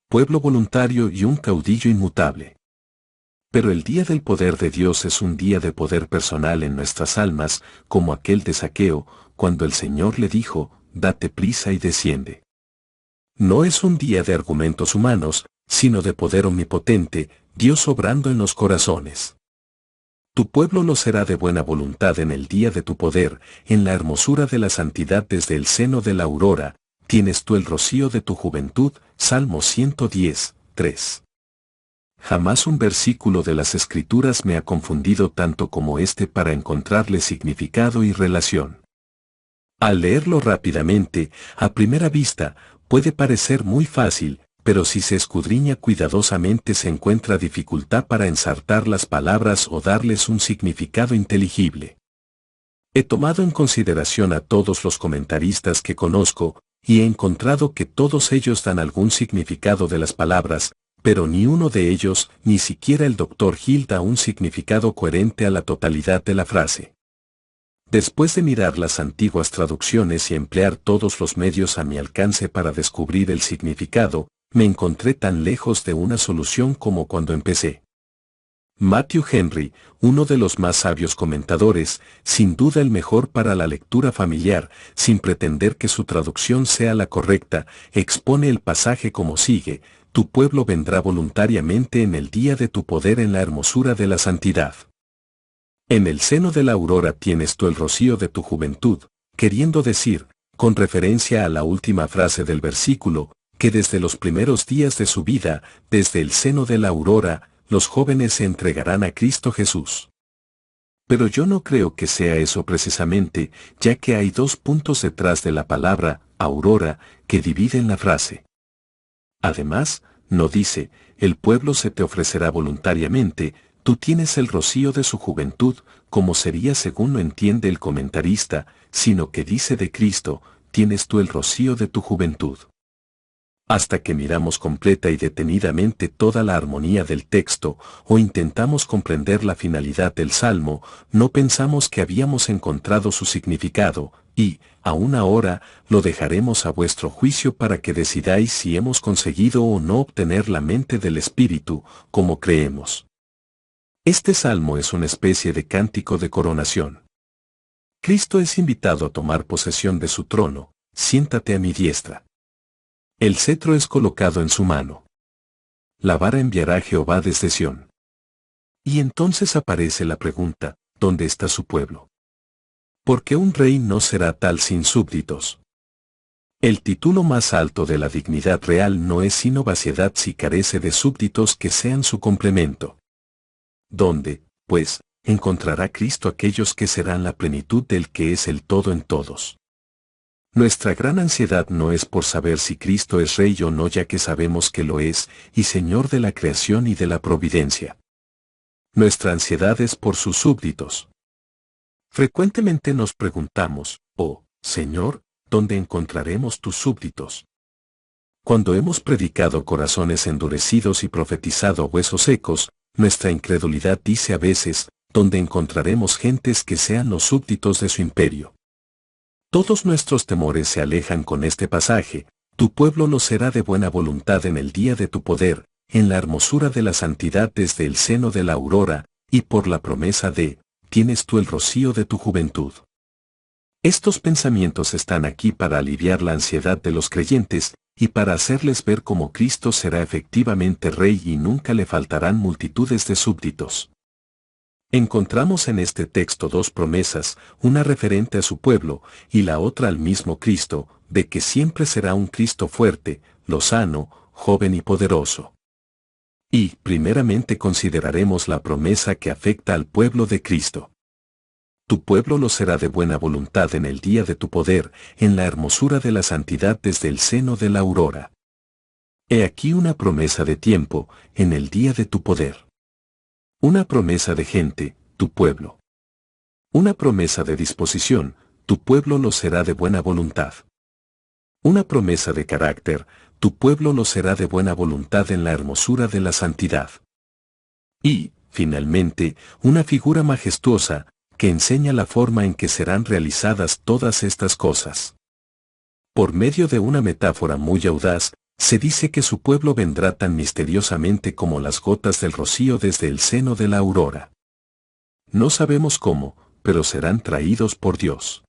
pueblo voluntario y un caudillo inmutable. Pero el día del poder de Dios es un día de poder personal en nuestras almas, como aquel de Zaqueo, cuando el Señor le dijo, date prisa y desciende. No es un día de argumentos humanos, sino de poder omnipotente, Dios obrando en los corazones. Tu pueblo lo será de buena voluntad en el día de tu poder, en la hermosura de la santidad desde el seno de la aurora, tienes tú el rocío de tu juventud, Salmo 110, 3. Jamás un versículo de las Escrituras me ha confundido tanto como este para encontrarle significado y relación. Al leerlo rápidamente, a primera vista, puede parecer muy fácil, pero si se escudriña cuidadosamente se encuentra dificultad para ensartar las palabras o darles un significado inteligible. He tomado en consideración a todos los comentaristas que conozco, y he encontrado que todos ellos dan algún significado de las palabras, pero ni uno de ellos, ni siquiera el Dr. Hill da un significado coherente a la totalidad de la frase. Después de mirar las antiguas traducciones y emplear todos los medios a mi alcance para descubrir el significado, me encontré tan lejos de una solución como cuando empecé. Matthew Henry, uno de los más sabios comentadores, sin duda el mejor para la lectura familiar, sin pretender que su traducción sea la correcta, expone el pasaje como sigue: tu pueblo vendrá voluntariamente en el día de tu poder en la hermosura de la santidad. En el seno de la aurora tienes tú el rocío de tu juventud, queriendo decir, con referencia a la última frase del versículo, que desde los primeros días de su vida, desde el seno de la aurora, los jóvenes se entregarán a Cristo Jesús. Pero yo no creo que sea eso precisamente, ya que hay dos puntos detrás de la palabra aurora que dividen la frase. Además, no dice, el pueblo se te ofrecerá voluntariamente, tú tienes el rocío de su juventud, como sería según lo entiende el comentarista, sino que dice de Cristo, tienes tú el rocío de tu juventud. Hasta que miramos completa y detenidamente toda la armonía del texto, o intentamos comprender la finalidad del Salmo, no pensamos que habíamos encontrado su significado, y, aún ahora, lo dejaremos a vuestro juicio para que decidáis si hemos conseguido o no obtener la mente del Espíritu, como creemos. Este salmo es una especie de cántico de coronación. Cristo es invitado a tomar posesión de su trono, siéntate a mi diestra. El cetro es colocado en su mano. La vara enviará Jehová desde Sión. Y entonces aparece la pregunta, ¿dónde está su pueblo? Porque un rey no será tal sin súbditos. El título más alto de la dignidad real no es sino vaciedad si carece de súbditos que sean su complemento. ¿Dónde, pues, encontrará Cristo aquellos que serán la plenitud del que es el todo en todos? Nuestra gran ansiedad no es por saber si Cristo es Rey o no, ya que sabemos que lo es, y Señor de la creación y de la providencia. Nuestra ansiedad es por sus súbditos. Frecuentemente nos preguntamos, oh, Señor, ¿dónde encontraremos tus súbditos? Cuando hemos predicado corazones endurecidos y profetizado huesos secos, nuestra incredulidad dice a veces, ¿dónde encontraremos gentes que sean los súbditos de su imperio? Todos nuestros temores se alejan con este pasaje, tu pueblo lo será de buena voluntad en el día de tu poder, en la hermosura de la santidad desde el seno de la aurora, y por la promesa de, tienes tú el rocío de tu juventud. Estos pensamientos están aquí para aliviar la ansiedad de los creyentes, y para hacerles ver cómo Cristo será efectivamente Rey y nunca le faltarán multitudes de súbditos. Encontramos en este texto dos promesas, una referente a su pueblo, y la otra al mismo Cristo, de que siempre será un Cristo fuerte, lozano, joven y poderoso. Y, primeramente consideraremos la promesa que afecta al pueblo de Cristo. Tu pueblo lo será de buena voluntad en el día de tu poder, en la hermosura de la santidad desde el seno de la aurora. He aquí una promesa de tiempo, en el día de tu poder. Una promesa de gente, tu pueblo. Una promesa de disposición, tu pueblo lo será de buena voluntad. Una promesa de carácter, tu pueblo lo será de buena voluntad en la hermosura de la santidad. Y, finalmente, una figura majestuosa, que enseña la forma en que serán realizadas todas estas cosas. Por medio de una metáfora muy audaz, Se dice que su pueblo vendrá tan misteriosamente como las gotas del rocío desde el seno de la aurora. No sabemos cómo, pero serán traídos por Dios.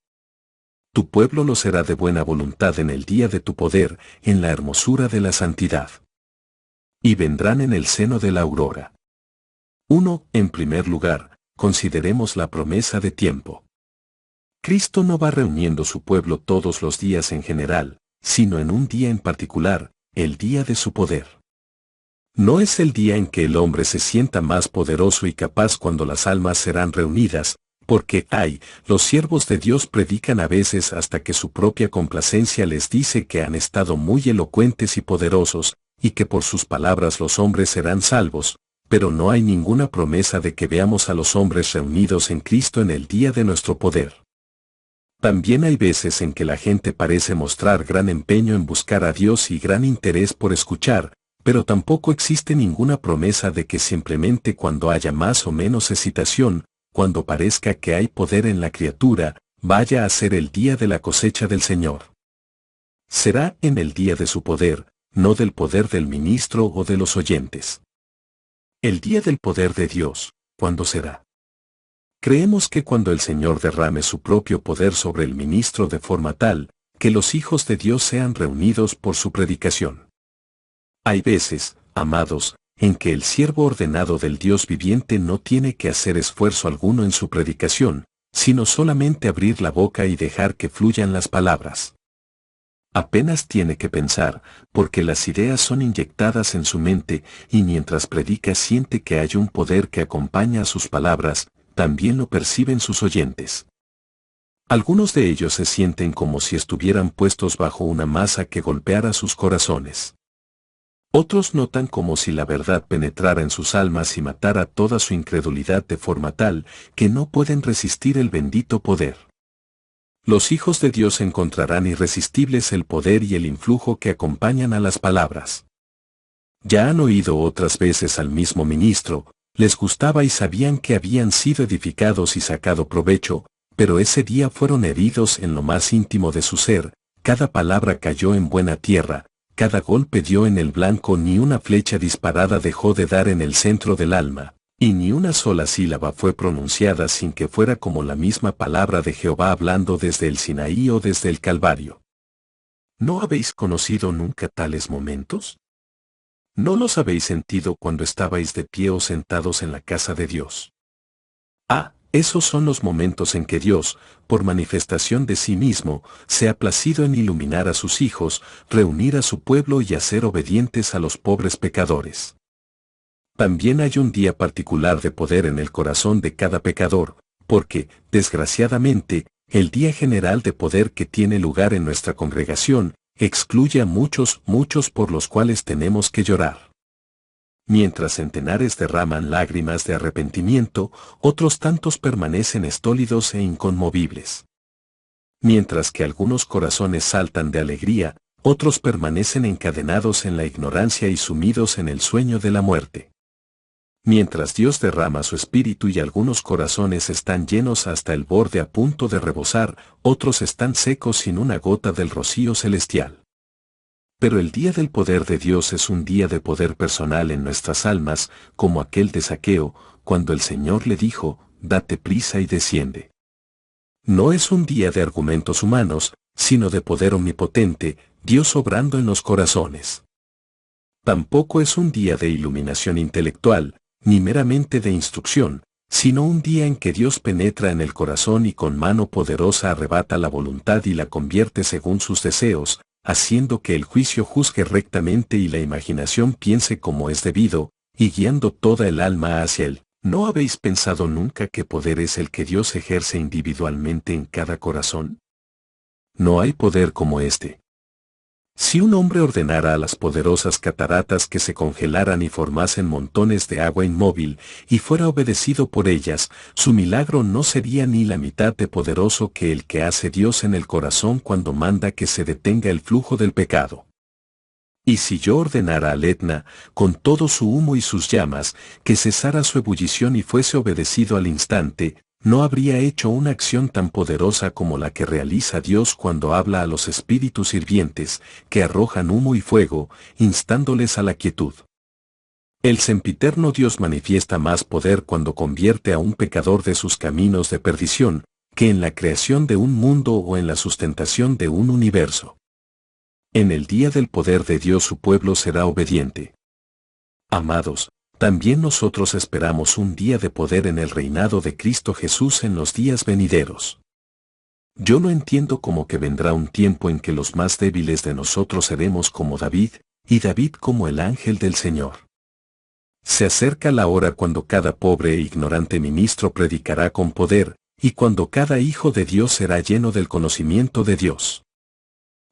Tu pueblo lo será de buena voluntad en el día de tu poder, en la hermosura de la santidad. Y vendrán en el seno de la aurora. 1. En primer lugar, consideremos la promesa de tiempo. Cristo no va reuniendo su pueblo todos los días en general, sino en un día en particular, el día de su poder. No es el día en que el hombre se sienta más poderoso y capaz cuando las almas serán reunidas, porque los siervos de Dios predican a veces hasta que su propia complacencia les dice que han estado muy elocuentes y poderosos, y que por sus palabras los hombres serán salvos, pero no hay ninguna promesa de que veamos a los hombres reunidos en Cristo en el día de nuestro poder. También hay veces en que la gente parece mostrar gran empeño en buscar a Dios y gran interés por escuchar, pero tampoco existe ninguna promesa de que simplemente cuando haya más o menos excitación, cuando parezca que hay poder en la criatura, vaya a ser el día de la cosecha del Señor. Será en el día de su poder, no del poder del ministro o de los oyentes. El día del poder de Dios, ¿cuándo será? Creemos que cuando el Señor derrame su propio poder sobre el ministro de forma tal, que los hijos de Dios sean reunidos por su predicación. Hay veces, amados, en que el siervo ordenado del Dios viviente no tiene que hacer esfuerzo alguno en su predicación, sino solamente abrir la boca y dejar que fluyan las palabras. Apenas tiene que pensar, porque las ideas son inyectadas en su mente, y mientras predica siente que hay un poder que acompaña a sus palabras, también lo perciben sus oyentes. Algunos de ellos se sienten como si estuvieran puestos bajo una masa que golpeara sus corazones. Otros notan como si la verdad penetrara en sus almas y matara toda su incredulidad de forma tal que no pueden resistir el bendito poder. Los hijos de Dios encontrarán irresistibles el poder y el influjo que acompañan a las palabras. Ya han oído otras veces al mismo ministro, les gustaba y sabían que habían sido edificados y sacado provecho, pero ese día fueron heridos en lo más íntimo de su ser, cada palabra cayó en buena tierra, cada golpe dio en el blanco, ni una flecha disparada dejó de dar en el centro del alma, y ni una sola sílaba fue pronunciada sin que fuera como la misma palabra de Jehová hablando desde el Sinaí o desde el Calvario. ¿No habéis conocido nunca tales momentos? ¿No los habéis sentido cuando estabais de pie o sentados en la casa de Dios? Esos son los momentos en que Dios, por manifestación de sí mismo, se ha placido en iluminar a sus hijos, reunir a su pueblo y hacer obedientes a los pobres pecadores. También hay un día particular de poder en el corazón de cada pecador, porque, desgraciadamente, el día general de poder que tiene lugar en nuestra congregación, excluye a muchos por los cuales tenemos que llorar. Mientras centenares derraman lágrimas de arrepentimiento, otros tantos permanecen estólidos e inconmovibles. Mientras que algunos corazones saltan de alegría, otros permanecen encadenados en la ignorancia y sumidos en el sueño de la muerte. Mientras Dios derrama su espíritu y algunos corazones están llenos hasta el borde a punto de rebosar, otros están secos sin una gota del rocío celestial. Pero el día del poder de Dios es un día de poder personal en nuestras almas, como aquel de Zaqueo, cuando el Señor le dijo, «Date prisa y desciende». No es un día de argumentos humanos, sino de poder omnipotente, Dios obrando en los corazones. Tampoco es un día de iluminación intelectual, ni meramente de instrucción, sino un día en que Dios penetra en el corazón y con mano poderosa arrebata la voluntad y la convierte según sus deseos, haciendo que el juicio juzgue rectamente y la imaginación piense como es debido, y guiando toda el alma hacia él. ¿No habéis pensado nunca qué poder es el que Dios ejerce individualmente en cada corazón? No hay poder como este. Si un hombre ordenara a las poderosas cataratas que se congelaran y formasen montones de agua inmóvil, y fuera obedecido por ellas, su milagro no sería ni la mitad de poderoso que el que hace Dios en el corazón cuando manda que se detenga el flujo del pecado. Y si yo ordenara al Etna, con todo su humo y sus llamas, que cesara su ebullición y fuese obedecido al instante, no habría hecho una acción tan poderosa como la que realiza Dios cuando habla a los espíritus sirvientes, que arrojan humo y fuego, instándoles a la quietud. El sempiterno Dios manifiesta más poder cuando convierte a un pecador de sus caminos de perdición, que en la creación de un mundo o en la sustentación de un universo. En el día del poder de Dios su pueblo será obediente. Amados, también nosotros esperamos un día de poder en el reinado de Cristo Jesús en los días venideros. Yo lo entiendo como que vendrá un tiempo en que los más débiles de nosotros seremos como David, y David como el ángel del Señor. Se acerca la hora cuando cada pobre e ignorante ministro predicará con poder, y cuando cada hijo de Dios será lleno del conocimiento de Dios.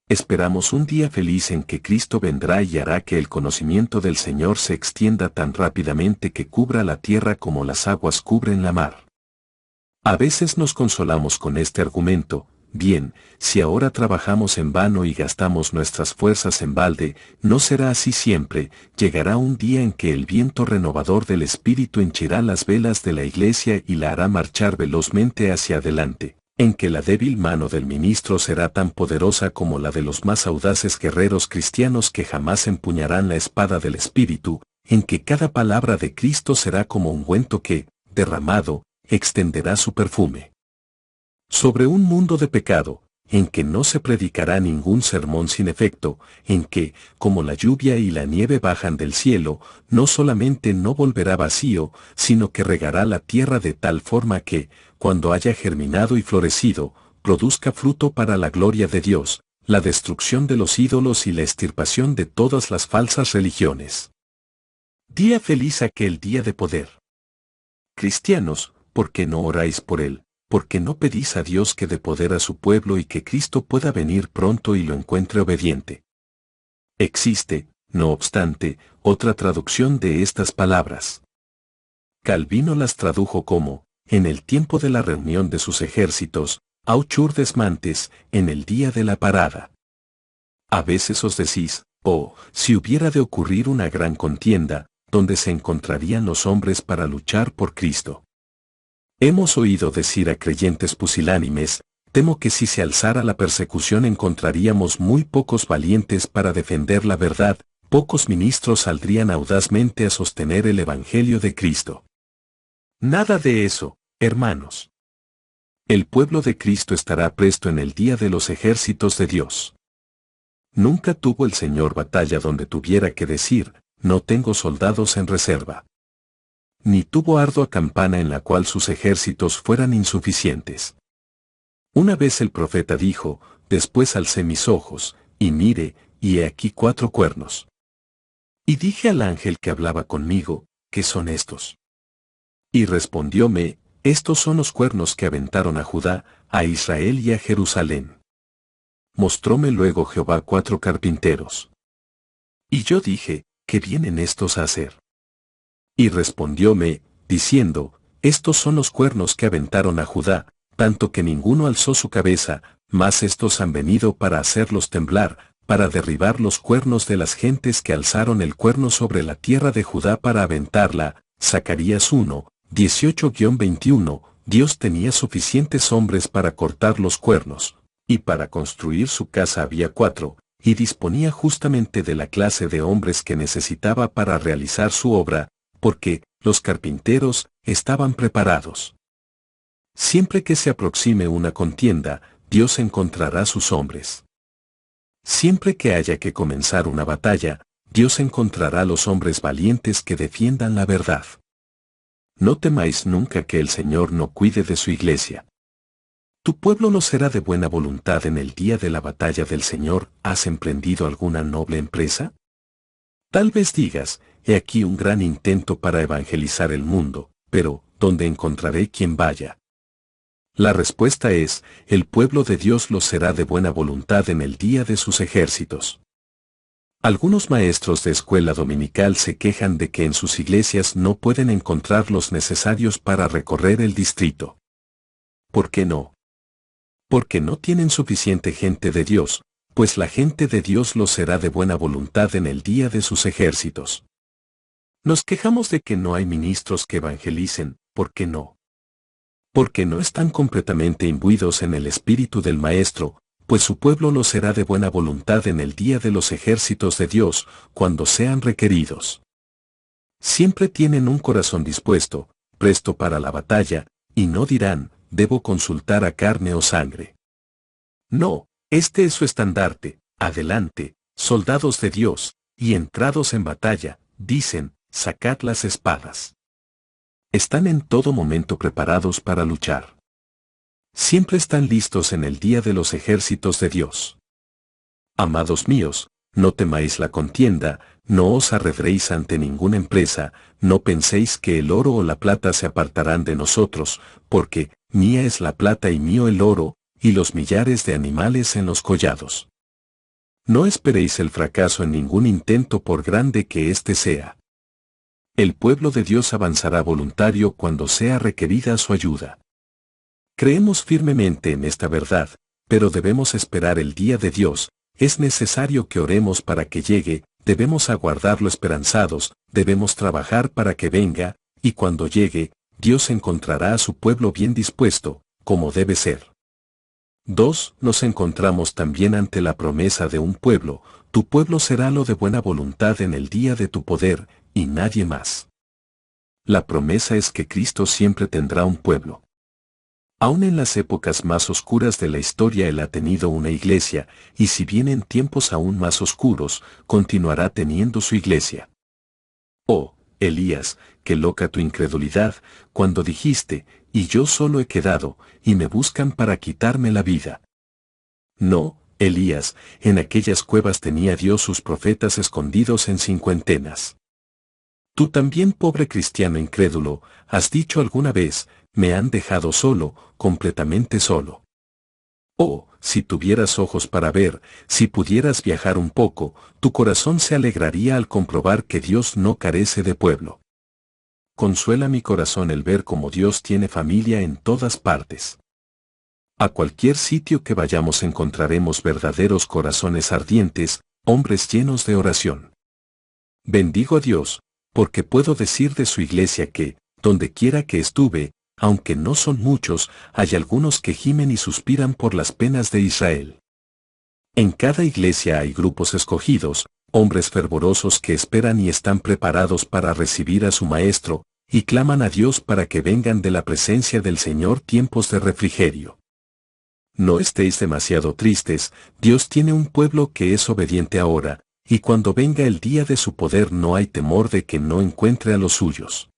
Esperamos un día feliz en que Cristo vendrá y hará que el conocimiento del Señor se extienda tan rápidamente que cubra la tierra como las aguas cubren la mar. A veces nos consolamos con este argumento: bien, si ahora trabajamos en vano y gastamos nuestras fuerzas en balde, no será así siempre. Llegará un día en que el viento renovador del Espíritu henchirá las velas de la iglesia y la hará marchar velozmente hacia adelante, en que la débil mano del ministro será tan poderosa como la de los más audaces guerreros cristianos que jamás empuñarán la espada del Espíritu, en que cada palabra de Cristo será como ungüento que, derramado, extenderá su perfume sobre un mundo de pecado, en que no se predicará ningún sermón sin efecto, en que, como la lluvia y la nieve bajan del cielo, no solamente no volverá vacío, sino que regará la tierra de tal forma que, cuando haya germinado y florecido, produzca fruto para la gloria de Dios, la destrucción de los ídolos y la extirpación de todas las falsas religiones. Día feliz aquel día de poder. Cristianos, ¿por qué no oráis por él? ¿Por qué no pedís a Dios que dé poder a su pueblo y que Cristo pueda venir pronto y lo encuentre obediente? Existe, no obstante, otra traducción de estas palabras. Calvino las tradujo como: en el tiempo de la reunión de sus ejércitos, auchur desmantes, en el día de la parada. A veces os decís: oh, si hubiera de ocurrir una gran contienda, donde se encontrarían los hombres para luchar por Cristo. Hemos oído decir a creyentes pusilánimes: temo que si se alzara la persecución encontraríamos muy pocos valientes para defender la verdad, pocos ministros saldrían audazmente a sostener el Evangelio de Cristo. Nada de eso, hermanos. El pueblo de Cristo estará presto en el día de los ejércitos de Dios. Nunca tuvo el Señor batalla donde tuviera que decir: no tengo soldados en reserva. Ni tuvo ardua campana en la cual sus ejércitos fueran insuficientes. Una vez el profeta dijo: después alcé mis ojos, y mire, y he aquí 4 cuernos. Y dije al ángel que hablaba conmigo: ¿qué son estos? Y respondióme: estos son los cuernos que aventaron a Judá, a Israel y a Jerusalén. Mostróme luego Jehová 4 carpinteros. Y yo dije: ¿qué vienen estos a hacer? Y respondióme, diciendo: estos son los cuernos que aventaron a Judá, tanto que ninguno alzó su cabeza, mas estos han venido para hacerlos temblar, para derribar los cuernos de las gentes que alzaron el cuerno sobre la tierra de Judá para aventarla. Zacarías 1, 18-21. Dios tenía suficientes hombres para cortar los cuernos, y para construir su casa había 4, y disponía justamente de la clase de hombres que necesitaba para realizar su obra, porque los carpinteros estaban preparados. Siempre que se aproxime una contienda, Dios encontrará sus hombres. Siempre que haya que comenzar una batalla, Dios encontrará los hombres valientes que defiendan la verdad. No temáis nunca que el Señor no cuide de su iglesia. Tu pueblo no será de buena voluntad en el día de la batalla del Señor. ¿Has emprendido alguna noble empresa? Tal vez digas: he aquí un gran intento para evangelizar el mundo, pero ¿dónde encontraré quien vaya? La respuesta es: el pueblo de Dios lo será de buena voluntad en el día de sus ejércitos. Algunos maestros de escuela dominical se quejan de que en sus iglesias no pueden encontrar los necesarios para recorrer el distrito. ¿Por qué no? Porque no tienen suficiente gente de Dios, pues la gente de Dios lo será de buena voluntad en el día de sus ejércitos. Nos quejamos de que no hay ministros que evangelicen. ¿Por qué no? Porque no están completamente imbuidos en el espíritu del Maestro, pues su pueblo lo será de buena voluntad en el día de los ejércitos de Dios, cuando sean requeridos. Siempre tienen un corazón dispuesto, presto para la batalla, y no dirán, debo consultar a carne o sangre. No, este es su estandarte, adelante, soldados de Dios, y entrados en batalla, dicen, sacad las espadas. Están en todo momento preparados para luchar. Siempre están listos en el día de los ejércitos de Dios. Amados míos, no temáis la contienda, no os arredréis ante ninguna empresa, no penséis que el oro o la plata se apartarán de nosotros, porque, mía es la plata y mío el oro, y los millares de animales en los collados. No esperéis el fracaso en ningún intento por grande que éste sea. El pueblo de Dios avanzará voluntario cuando sea requerida su ayuda. Creemos firmemente en esta verdad, pero debemos esperar el día de Dios, es necesario que oremos para que llegue, debemos aguardarlo esperanzados, debemos trabajar para que venga, y cuando llegue, Dios encontrará a su pueblo bien dispuesto, como debe ser. 2. Nos encontramos también ante la promesa de un pueblo, tu pueblo será lo de buena voluntad en el día de tu poder, y nadie más. La promesa es que Cristo siempre tendrá un pueblo. Aún en las épocas más oscuras de la historia Él ha tenido una iglesia, y si vienen tiempos aún más oscuros, continuará teniendo su iglesia. Oh, Elías, qué loca tu incredulidad, cuando dijiste, y yo solo he quedado, y me buscan para quitarme la vida. No, Elías, en aquellas cuevas tenía Dios sus profetas escondidos en cincuentenas. Tú también, pobre cristiano incrédulo, has dicho alguna vez, me han dejado solo, completamente solo. Oh, si tuvieras ojos para ver, si pudieras viajar un poco, tu corazón se alegraría al comprobar que Dios no carece de pueblo. Consuela mi corazón el ver cómo Dios tiene familia en todas partes. A cualquier sitio que vayamos encontraremos verdaderos corazones ardientes, hombres llenos de oración. Bendigo a Dios, porque puedo decir de su iglesia que, donde quiera que estuve, aunque no son muchos, hay algunos que gimen y suspiran por las penas de Israel. En cada iglesia hay grupos escogidos, hombres fervorosos que esperan y están preparados para recibir a su Maestro, y claman a Dios para que vengan de la presencia del Señor tiempos de refrigerio. No estéis demasiado tristes, Dios tiene un pueblo que es obediente ahora, y cuando venga el día de su poder no hay temor de que no encuentre a los suyos.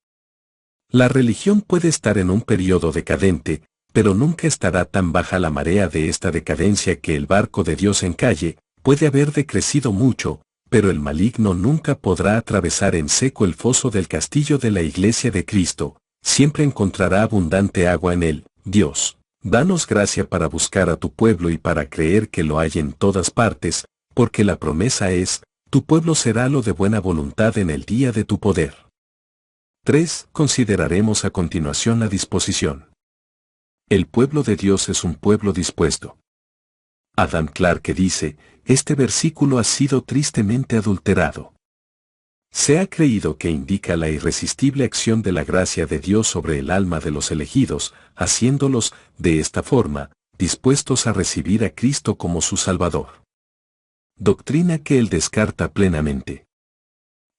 La religión puede estar en un periodo decadente, pero nunca estará tan baja la marea de esta decadencia que el barco de Dios encalle, puede haber decrecido mucho, pero el maligno nunca podrá atravesar en seco el foso del castillo de la iglesia de Cristo, siempre encontrará abundante agua en él. Dios, danos gracia para buscar a tu pueblo y para creer que lo hay en todas partes, porque la promesa es, tu pueblo será lo de buena voluntad en el día de tu poder. 3. Consideraremos a continuación la disposición. El pueblo de Dios es un pueblo dispuesto. Adam Clarke dice, este versículo ha sido tristemente adulterado. Se ha creído que indica la irresistible acción de la gracia de Dios sobre el alma de los elegidos, haciéndolos, de esta forma, dispuestos a recibir a Cristo como su Salvador. Doctrina que él descarta plenamente.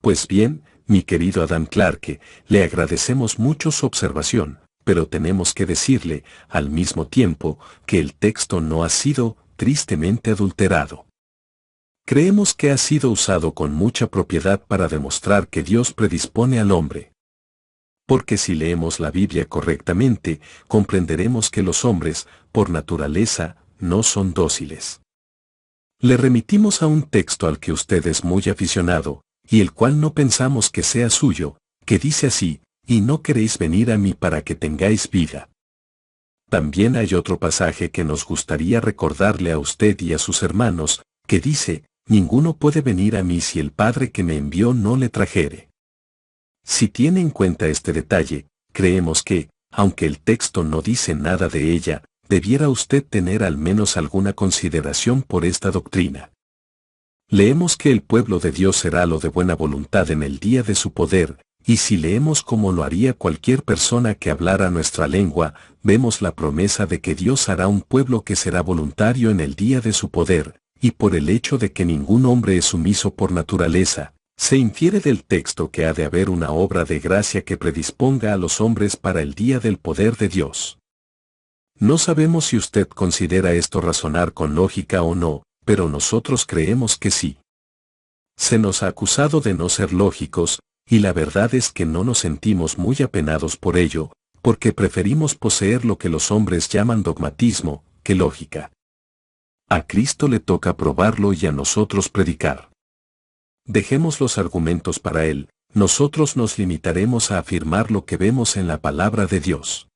Pues bien, mi querido Adam Clarke, le agradecemos mucho su observación, pero tenemos que decirle, al mismo tiempo, que el texto no ha sido, tristemente adulterado. Creemos que ha sido usado con mucha propiedad para demostrar que Dios predispone al hombre. Porque si leemos la Biblia correctamente, comprenderemos que los hombres, por naturaleza, no son dóciles. Le remitimos a un texto al que usted es muy aficionado, y el cual no pensamos que sea suyo, que dice así, y no queréis venir a mí para que tengáis vida. También hay otro pasaje que nos gustaría recordarle a usted y a sus hermanos, que dice, ninguno puede venir a mí si el Padre que me envió no le trajere. Si tiene en cuenta este detalle, creemos que, aunque el texto no dice nada de ella, debiera usted tener al menos alguna consideración por esta doctrina. Leemos que el pueblo de Dios será lo de buena voluntad en el día de su poder, y si leemos como lo haría cualquier persona que hablara nuestra lengua, vemos la promesa de que Dios hará un pueblo que será voluntario en el día de su poder, y por el hecho de que ningún hombre es sumiso por naturaleza, se infiere del texto que ha de haber una obra de gracia que predisponga a los hombres para el día del poder de Dios. No sabemos si usted considera esto razonar con lógica o no, pero nosotros creemos que sí. Se nos ha acusado de no ser lógicos, y la verdad es que no nos sentimos muy apenados por ello, porque preferimos poseer lo que los hombres llaman dogmatismo, que lógica. A Cristo le toca probarlo y a nosotros predicar. Dejemos los argumentos para Él, nosotros nos limitaremos a afirmar lo que vemos en la palabra de Dios.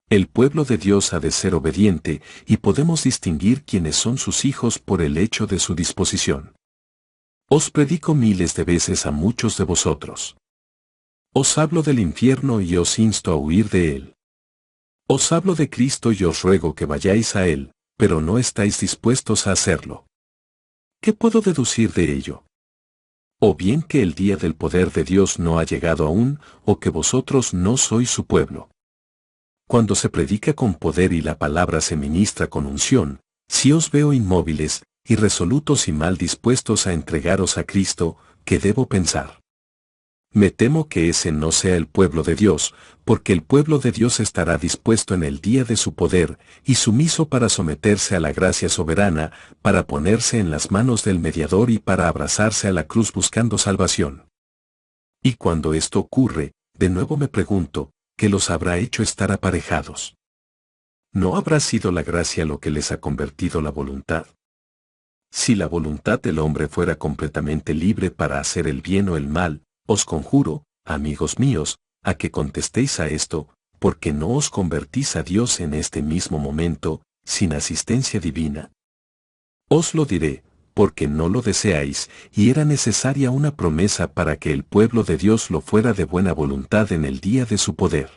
El pueblo de Dios ha de ser obediente, y podemos distinguir quiénes son sus hijos por el hecho de su disposición. Os predico miles de veces a muchos de vosotros. Os hablo del infierno y os insto a huir de él. Os hablo de Cristo y os ruego que vayáis a él, pero no estáis dispuestos a hacerlo. ¿Qué puedo deducir de ello? O bien que el día del poder de Dios no ha llegado aún, o que vosotros no sois su pueblo. Cuando se predica con poder y la palabra se ministra con unción, si os veo inmóviles, irresolutos y mal dispuestos a entregaros a Cristo, ¿qué debo pensar? Me temo que ese no sea el pueblo de Dios, porque el pueblo de Dios estará dispuesto en el día de su poder, y sumiso para someterse a la gracia soberana, para ponerse en las manos del mediador y para abrazarse a la cruz buscando salvación. Y cuando esto ocurre, de nuevo me pregunto, ¿qué los habrá hecho estar aparejados? ¿No habrá sido la gracia lo que les ha convertido la voluntad? Si la voluntad del hombre fuera completamente libre para hacer el bien o el mal, os conjuro, amigos míos, a que contestéis a esto, porque no os convertís a Dios en este mismo momento, sin asistencia divina. Os lo diré, porque no lo deseáis, y era necesaria una promesa para que el pueblo de Dios lo fuera de buena voluntad en el día de su poder.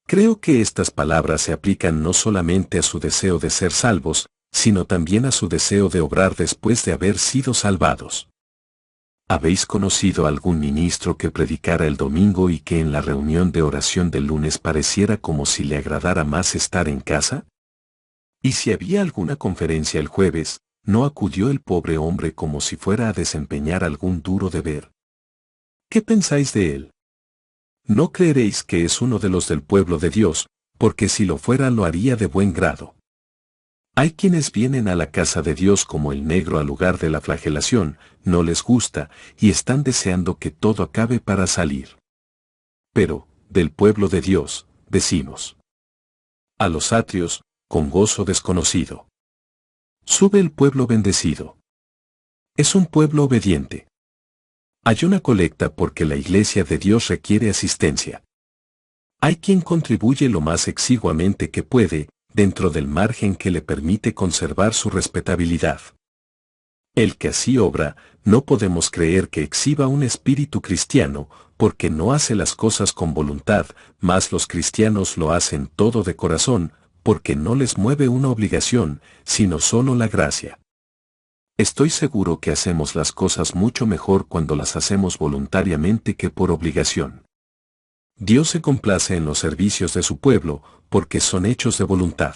Creo que estas palabras se aplican no solamente a su deseo de ser salvos, sino también a su deseo de obrar después de haber sido salvados. ¿Habéis conocido algún ministro que predicara el domingo y que en la reunión de oración del lunes pareciera como si le agradara más estar en casa? ¿Y si había alguna conferencia el jueves, no acudió el pobre hombre como si fuera a desempeñar algún duro deber? ¿Qué pensáis de él? No creeréis que es uno de los del pueblo de Dios, porque si lo fuera lo haría de buen grado. Hay quienes vienen a la casa de Dios como el negro al lugar de la flagelación, no les gusta, y están deseando que todo acabe para salir. Pero, del pueblo de Dios, decimos. A los atrios, con gozo desconocido. Sube el pueblo bendecido. Es un pueblo obediente. Hay una colecta porque la iglesia de Dios requiere asistencia. Hay quien contribuye lo más exiguamente que puede, dentro del margen que le permite conservar su respetabilidad. El que así obra, no podemos creer que exhiba un espíritu cristiano, porque no hace las cosas con voluntad, mas los cristianos lo hacen todo de corazón, porque no les mueve una obligación, sino solo la gracia. Estoy seguro que hacemos las cosas mucho mejor cuando las hacemos voluntariamente que por obligación. Dios se complace en los servicios de su pueblo, porque son hechos de voluntad.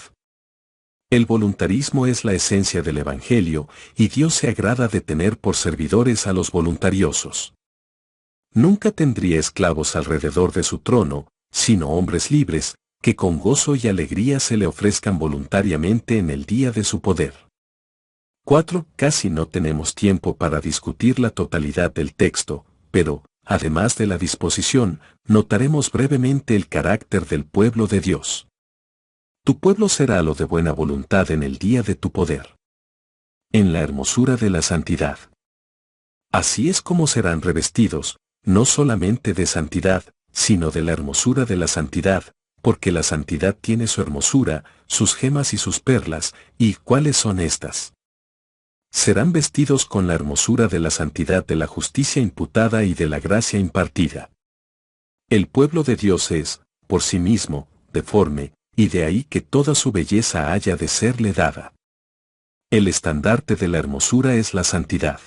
El voluntarismo es la esencia del Evangelio, y Dios se agrada de tener por servidores a los voluntariosos. Nunca tendría esclavos alrededor de su trono, sino hombres libres, que con gozo y alegría se le ofrezcan voluntariamente en el día de su poder. 4. Casi no tenemos tiempo para discutir la totalidad del texto, pero, además de la disposición, notaremos brevemente el carácter del pueblo de Dios. Tu pueblo será lo de buena voluntad en el día de tu poder. En la hermosura de la santidad. Así es como serán revestidos, no solamente de santidad, sino de la hermosura de la santidad, porque la santidad tiene su hermosura, sus gemas y sus perlas, ¿y cuáles son estas? Serán vestidos con la hermosura de la santidad de la justicia imputada y de la gracia impartida. El pueblo de Dios es, por sí mismo, deforme, y de ahí que toda su belleza haya de serle dada. El estandarte de la hermosura es la santidad.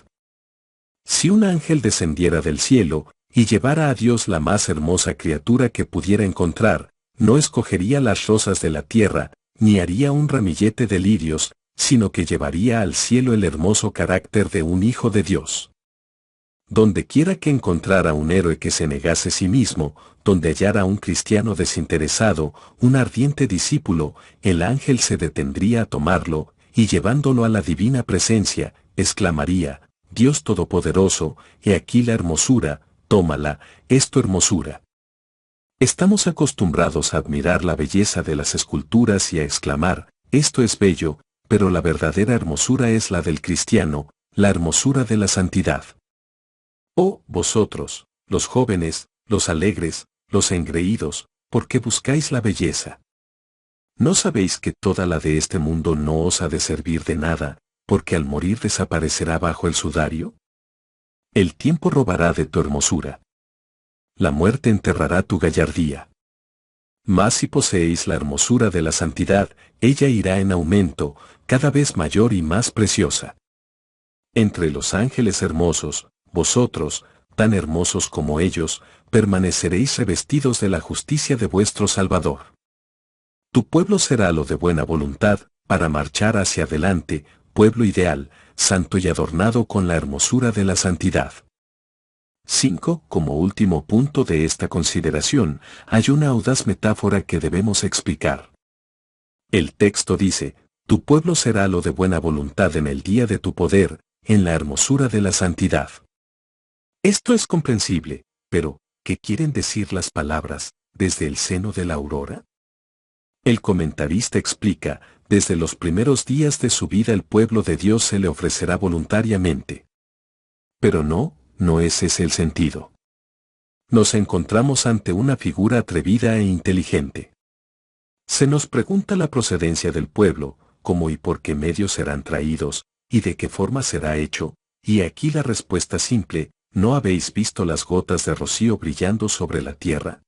Si un ángel descendiera del cielo, y llevara a Dios la más hermosa criatura que pudiera encontrar, no escogería las rosas de la tierra, ni haría un ramillete de lirios, sino que llevaría al cielo el hermoso carácter de un hijo de Dios. Donde quiera que encontrara un héroe que se negase a sí mismo, donde hallara un cristiano desinteresado, un ardiente discípulo, el ángel se detendría a tomarlo, y llevándolo a la divina presencia, exclamaría, Dios Todopoderoso, he aquí la hermosura, tómala, es tu hermosura. Estamos acostumbrados a admirar la belleza de las esculturas y a exclamar, esto es bello, pero la verdadera hermosura es la del cristiano, la hermosura de la santidad. Oh, vosotros, los jóvenes, los alegres, los engreídos, ¿por qué buscáis la belleza? ¿No sabéis que toda la de este mundo no os ha de servir de nada, porque al morir desaparecerá bajo el sudario? El tiempo robará de tu hermosura. La muerte enterrará tu gallardía. Mas si poseéis la hermosura de la santidad, ella irá en aumento, cada vez mayor y más preciosa. Entre los ángeles hermosos, vosotros, tan hermosos como ellos, permaneceréis revestidos de la justicia de vuestro Salvador. Tu pueblo será lo de buena voluntad, para marchar hacia adelante, pueblo ideal, santo y adornado con la hermosura de la santidad. 5. Como último punto de esta consideración, hay una audaz metáfora que debemos explicar. El texto dice, tu pueblo será lo de buena voluntad en el día de tu poder, en la hermosura de la santidad. Esto es comprensible, pero, ¿qué quieren decir las palabras, desde el seno de la aurora? El comentarista explica, desde los primeros días de su vida el pueblo de Dios se le ofrecerá voluntariamente. Pero no es ese el sentido. Nos encontramos ante una figura atrevida e inteligente. Se nos pregunta la procedencia del pueblo, cómo y por qué medios serán traídos, y de qué forma será hecho, y aquí la respuesta simple, ¿no habéis visto las gotas de rocío brillando sobre la tierra?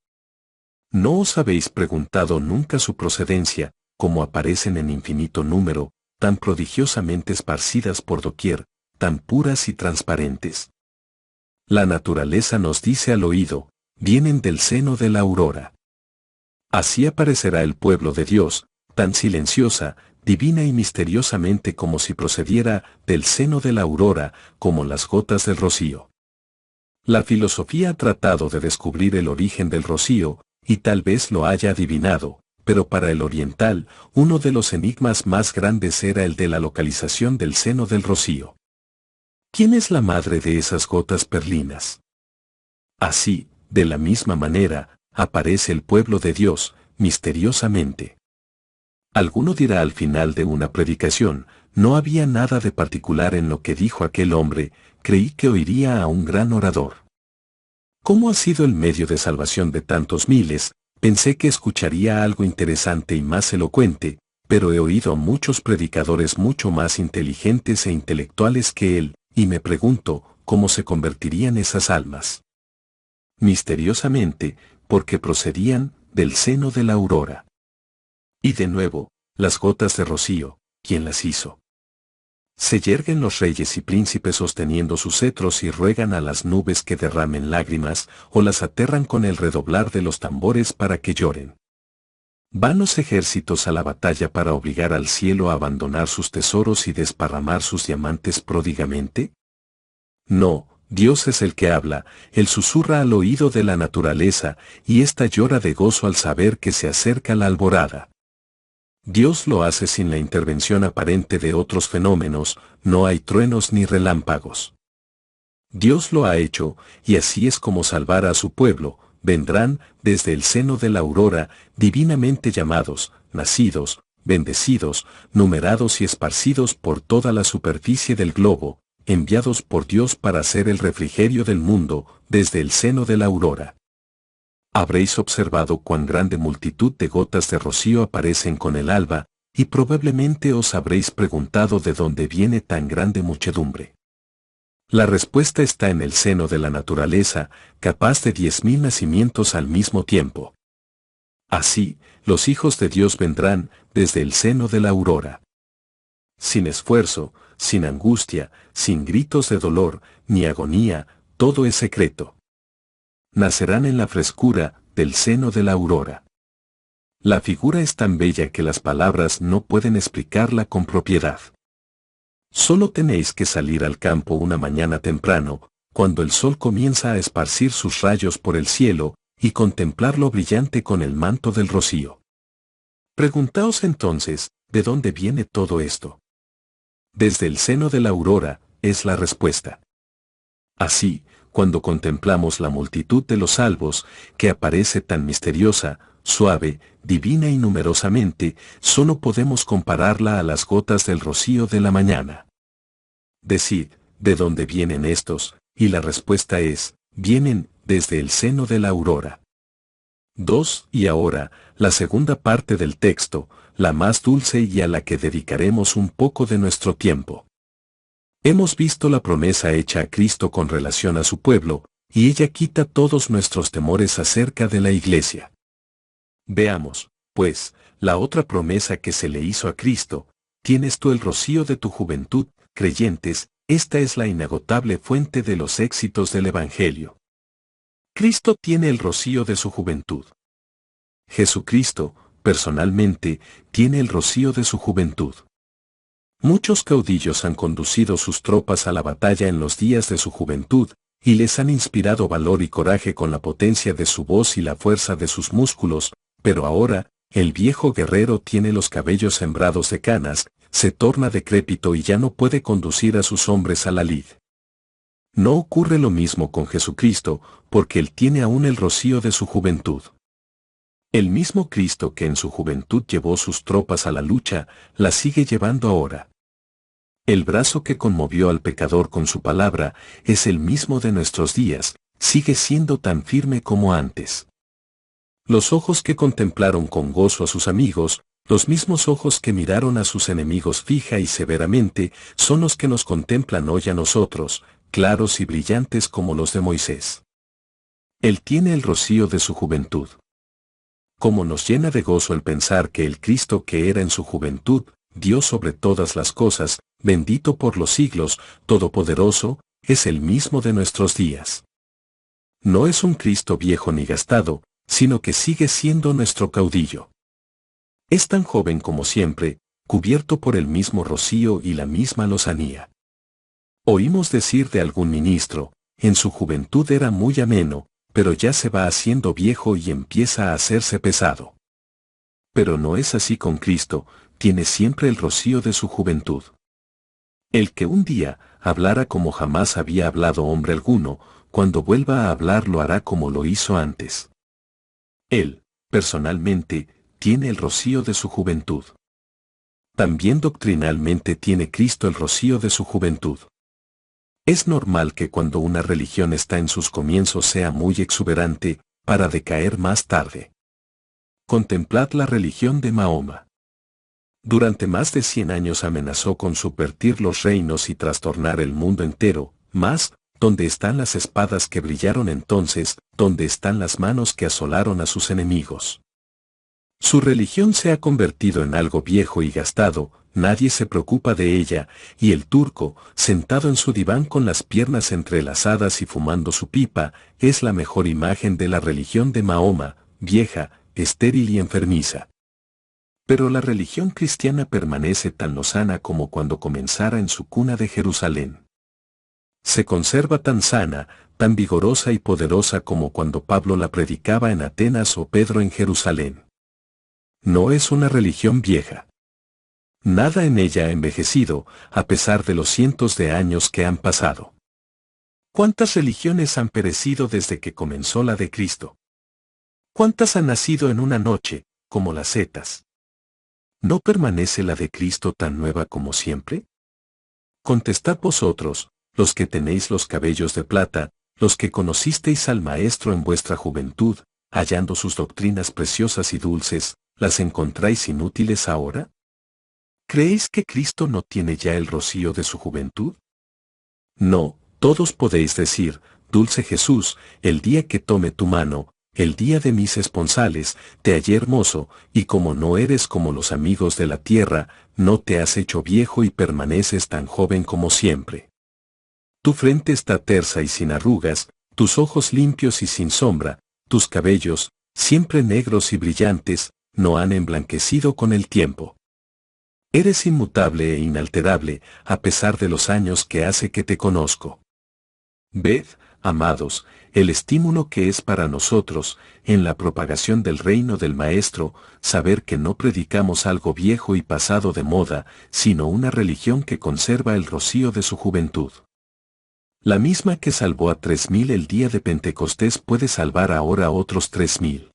¿No os habéis preguntado nunca su procedencia, cómo aparecen en infinito número, tan prodigiosamente esparcidas por doquier, tan puras y transparentes? La naturaleza nos dice al oído, vienen del seno de la aurora. Así aparecerá el pueblo de Dios, tan silenciosa, divina y misteriosamente como si procediera del seno de la aurora, como las gotas del rocío. La filosofía ha tratado de descubrir el origen del rocío, y tal vez lo haya adivinado, pero para el oriental, uno de los enigmas más grandes era el de la localización del seno del rocío. ¿Quién es la madre de esas gotas perlinas? Así, de la misma manera, aparece el pueblo de Dios, misteriosamente. Alguno dirá al final de una predicación, no había nada de particular en lo que dijo aquel hombre, creí que oiría a un gran orador. ¿Cómo ha sido el medio de salvación de tantos miles? Pensé que escucharía algo interesante y más elocuente, pero he oído a muchos predicadores mucho más inteligentes e intelectuales que él, y me pregunto, ¿cómo se convertirían esas almas? Misteriosamente, porque procedían del seno de la aurora. Y de nuevo, las gotas de rocío, ¿quién las hizo? Se yerguen los reyes y príncipes sosteniendo sus cetros y ruegan a las nubes que derramen lágrimas, o las aterran con el redoblar de los tambores para que lloren. ¿Van los ejércitos a la batalla para obligar al cielo a abandonar sus tesoros y desparramar sus diamantes pródigamente? No, Dios es el que habla, Él susurra al oído de la naturaleza, y ésta llora de gozo al saber que se acerca la alborada. Dios lo hace sin la intervención aparente de otros fenómenos, no hay truenos ni relámpagos. Dios lo ha hecho, y así es como salvará a su pueblo, vendrán, desde el seno de la aurora, divinamente llamados, nacidos, bendecidos, numerados y esparcidos por toda la superficie del globo, enviados por Dios para ser el refrigerio del mundo, desde el seno de la aurora. Habréis observado cuán grande multitud de gotas de rocío aparecen con el alba, y probablemente os habréis preguntado de dónde viene tan grande muchedumbre. La respuesta está en el seno de la naturaleza, capaz de 10.000 nacimientos al mismo tiempo. Así, los hijos de Dios vendrán, desde el seno de la aurora. Sin esfuerzo, sin angustia, sin gritos de dolor, ni agonía, todo es secreto. nacerán en la frescura del seno de la aurora. La figura es tan bella que las palabras no pueden explicarla con propiedad. Solo tenéis que salir al campo una mañana temprano, cuando el sol comienza a esparcir sus rayos por el cielo, y contemplarlo brillante con el manto del rocío. Preguntaos entonces, ¿de dónde viene todo esto? Desde el seno de la aurora, es la respuesta. Así, cuando contemplamos la multitud de los salvos, que aparece tan misteriosa, suave, divina y numerosamente, solo podemos compararla a las gotas del rocío de la mañana. Decid, ¿de dónde vienen estos? Y la respuesta es, vienen desde el seno de la aurora. 2. Y ahora, la segunda parte del texto, la más dulce y a la que dedicaremos un poco de nuestro tiempo. Hemos visto la promesa hecha a Cristo con relación a su pueblo, y ella quita todos nuestros temores acerca de la Iglesia. Veamos, pues, la otra promesa que se le hizo a Cristo: tienes tú el rocío de tu juventud, creyentes. Esta es la inagotable fuente de los éxitos del Evangelio. Cristo tiene el rocío de su juventud. Jesucristo, personalmente, tiene el rocío de su juventud. Muchos caudillos han conducido sus tropas a la batalla en los días de su juventud, y les han inspirado valor y coraje con la potencia de su voz y la fuerza de sus músculos, pero ahora, el viejo guerrero tiene los cabellos sembrados de canas, se torna decrépito y ya no puede conducir a sus hombres a la lid. No ocurre lo mismo con Jesucristo, porque Él tiene aún el rocío de su juventud. El mismo Cristo que en su juventud llevó sus tropas a la lucha, las sigue llevando ahora. El brazo que conmovió al pecador con su palabra, es el mismo de nuestros días, sigue siendo tan firme como antes. Los ojos que contemplaron con gozo a sus amigos, los mismos ojos que miraron a sus enemigos fija y severamente, son los que nos contemplan hoy a nosotros, claros y brillantes como los de Moisés. Él tiene el rocío de su juventud. Cómo nos llena de gozo el pensar que el Cristo que era en su juventud, Dios sobre todas las cosas, bendito por los siglos, todopoderoso, es el mismo de nuestros días. No es un Cristo viejo ni gastado, sino que sigue siendo nuestro caudillo. Es tan joven como siempre, cubierto por el mismo rocío y la misma lozanía. Oímos decir de algún ministro, en su juventud era muy ameno, pero ya se va haciendo viejo y empieza a hacerse pesado. Pero no es así con Cristo, tiene siempre el rocío de su juventud. El que un día hablara como jamás había hablado hombre alguno, cuando vuelva a hablar lo hará como lo hizo antes. Él, personalmente, tiene el rocío de su juventud. También doctrinalmente tiene Cristo el rocío de su juventud. Es normal que cuando una religión está en sus comienzos sea muy exuberante, para decaer más tarde. Contemplad la religión de Mahoma. Durante más de 100 años amenazó con subvertir los reinos y trastornar el mundo entero, mas, ¿dónde están las espadas que brillaron entonces? ¿Dónde están las manos que asolaron a sus enemigos? Su religión se ha convertido en algo viejo y gastado, nadie se preocupa de ella, y el turco, sentado en su diván con las piernas entrelazadas y fumando su pipa, es la mejor imagen de la religión de Mahoma, vieja, estéril y enfermiza. Pero la religión cristiana permanece tan lozana como cuando comenzara en su cuna de Jerusalén. Se conserva tan sana, tan vigorosa y poderosa como cuando Pablo la predicaba en Atenas o Pedro en Jerusalén. No es una religión vieja. Nada en ella ha envejecido, a pesar de los cientos de años que han pasado. ¿Cuántas religiones han perecido desde que comenzó la de Cristo? ¿Cuántas han nacido en una noche, como las setas? ¿No permanece la de Cristo tan nueva como siempre? Contestad vosotros, los que tenéis los cabellos de plata, los que conocisteis al Maestro en vuestra juventud, hallando sus doctrinas preciosas y dulces, ¿las encontráis inútiles ahora? ¿Creéis que Cristo no tiene ya el rocío de su juventud? No, todos podéis decir, dulce Jesús, el día que tome tu mano, el día de mis esponsales, te hallé hermoso, y como no eres como los amigos de la tierra, no te has hecho viejo y permaneces tan joven como siempre. Tu frente está tersa y sin arrugas, Tus ojos limpios y sin sombra, tus cabellos, siempre negros y brillantes, no han emblanquecido con el tiempo. Eres inmutable e inalterable, a pesar de los años que hace que te conozco. Ved, amados, el estímulo que es para nosotros, en la propagación del reino del Maestro, saber que no predicamos algo viejo y pasado de moda, sino una religión que conserva el rocío de su juventud. La misma que salvó a 3000 el día de Pentecostés puede salvar ahora a otros 3000.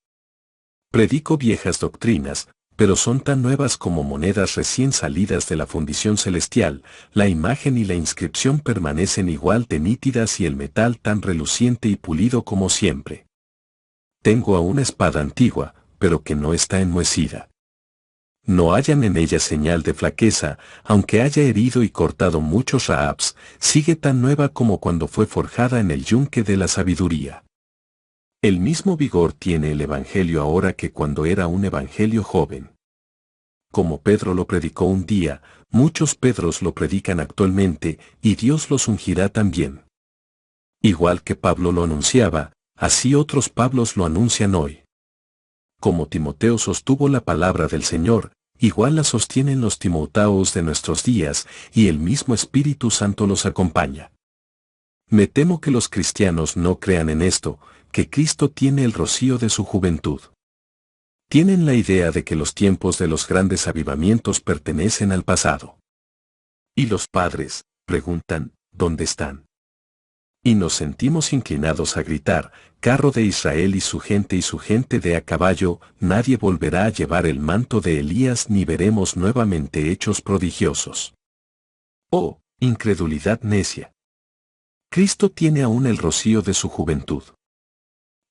Predico viejas doctrinas, pero son tan nuevas como monedas recién salidas de la fundición celestial, la imagen y la inscripción permanecen igual de nítidas y el metal tan reluciente y pulido como siempre. Tengo aún una espada antigua, pero que no está enmohecida. No hallan en ella señal de flaqueza, aunque haya herido y cortado muchos rahabs, sigue tan nueva como cuando fue forjada en el yunque de la sabiduría. El mismo vigor tiene el Evangelio ahora que cuando era un Evangelio joven. Como Pedro lo predicó un día, muchos Pedros lo predican actualmente, y Dios los ungirá también. Igual que Pablo lo anunciaba, así otros Pablos lo anuncian hoy. Como Timoteo sostuvo la palabra del Señor, igual la sostienen los Timoteos de nuestros días, y el mismo Espíritu Santo los acompaña. Me temo que los cristianos no crean en esto, que Cristo tiene el rocío de su juventud. Tienen la idea de que los tiempos de los grandes avivamientos pertenecen al pasado. ¿Y los padres?, preguntan, ¿dónde están? Y nos sentimos inclinados a gritar, carro de Israel y su gente de a caballo, nadie volverá a llevar el manto de Elías ni veremos nuevamente hechos prodigiosos. ¡Oh, incredulidad necia! Cristo tiene aún el rocío de su juventud.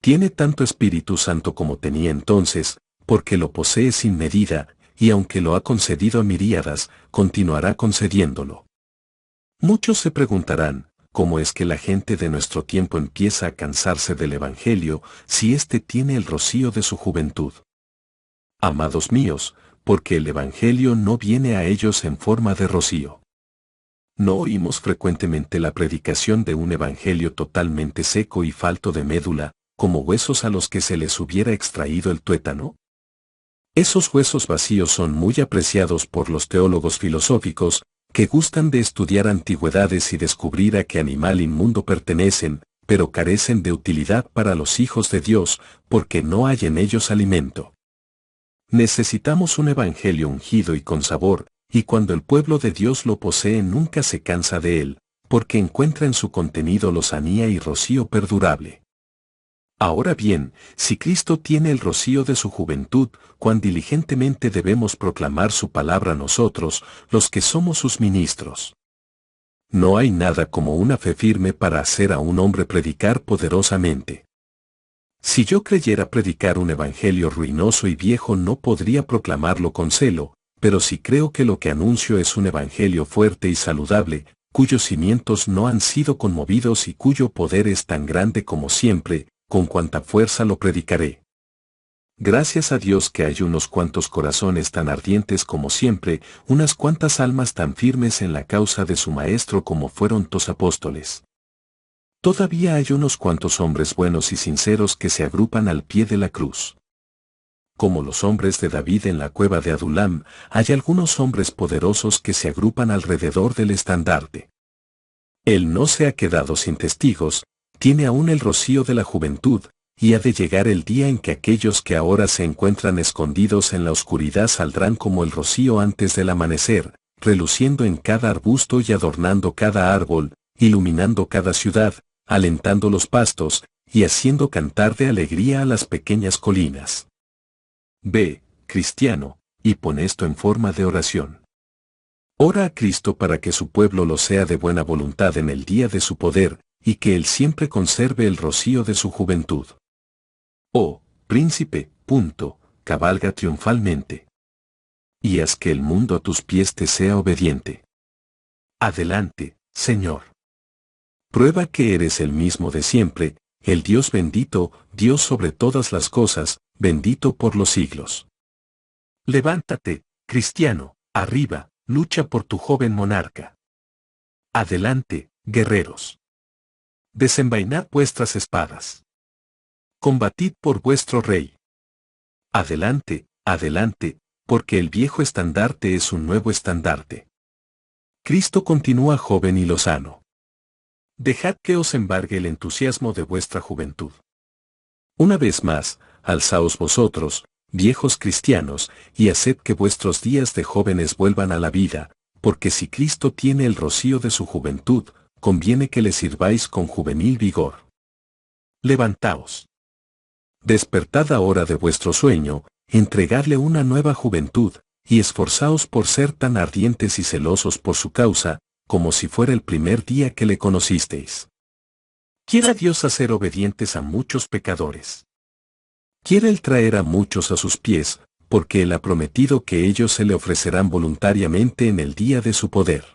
Tiene tanto Espíritu Santo como tenía entonces, porque lo posee sin medida, y aunque lo ha concedido a miríadas, continuará concediéndolo. Muchos se preguntarán, ¿cómo es que la gente de nuestro tiempo empieza a cansarse del Evangelio si éste tiene el rocío de su juventud? Amados míos, porque el Evangelio no viene a ellos en forma de rocío. ¿No oímos frecuentemente la predicación de un evangelio totalmente seco y falto de médula, como huesos a los que se les hubiera extraído el tuétano? Esos huesos vacíos son muy apreciados por los teólogos filosóficos, que gustan de estudiar antigüedades y descubrir a qué animal inmundo pertenecen, pero carecen de utilidad para los hijos de Dios, porque no hay en ellos alimento. Necesitamos un evangelio ungido y con sabor, y cuando el pueblo de Dios lo posee nunca se cansa de él, porque encuentra en su contenido lozanía y rocío perdurable. Ahora bien, si Cristo tiene el rocío de su juventud, cuán diligentemente debemos proclamar su palabra nosotros, los que somos sus ministros. No hay nada como una fe firme para hacer a un hombre predicar poderosamente. Si yo creyera predicar un evangelio ruinoso y viejo no podría proclamarlo con celo, pero si creo que lo que anuncio es un evangelio fuerte y saludable, cuyos cimientos no han sido conmovidos y cuyo poder es tan grande como siempre, con cuanta fuerza lo predicaré. Gracias a Dios que hay unos cuantos corazones tan ardientes como siempre, unas cuantas almas tan firmes en la causa de su Maestro como fueron los apóstoles. Todavía hay unos cuantos hombres buenos y sinceros que se agrupan al pie de la cruz. Como los hombres de David en la cueva de Adulam, hay algunos hombres poderosos que se agrupan alrededor del estandarte. Él no se ha quedado sin testigos, tiene aún el rocío de la juventud, y ha de llegar el día en que aquellos que ahora se encuentran escondidos en la oscuridad saldrán como el rocío antes del amanecer, reluciendo en cada arbusto y adornando cada árbol, iluminando cada ciudad, alentando los pastos, y haciendo cantar de alegría a las pequeñas colinas. Ve, cristiano, y pon esto en forma de oración. Ora a Cristo para que su pueblo lo sea de buena voluntad en el día de su poder, y que Él siempre conserve el rocío de su juventud. Oh, príncipe, cabalga triunfalmente. Y haz que el mundo a tus pies te sea obediente. Adelante, Señor. Prueba que eres el mismo de siempre, el Dios bendito, Dios sobre todas las cosas, bendito por los siglos. Levántate, cristiano, arriba, lucha por tu joven monarca. Adelante, guerreros. Desenvainad vuestras espadas. Combatid por vuestro rey. Adelante, adelante, porque el viejo estandarte es un nuevo estandarte. Cristo continúa joven y lozano. Dejad que os embargue el entusiasmo de vuestra juventud. Una vez más, alzaos vosotros, viejos cristianos, y haced que vuestros días de jóvenes vuelvan a la vida, porque si Cristo tiene el rocío de su juventud, conviene que le sirváis con juvenil vigor. Levantaos. Despertad ahora de vuestro sueño, entregadle una nueva juventud, y esforzaos por ser tan ardientes y celosos por su causa, como si fuera el primer día que le conocisteis. Quiera Dios hacer obedientes a muchos pecadores. Quiere Él traer a muchos a sus pies, porque Él ha prometido que ellos se le ofrecerán voluntariamente en el día de su poder.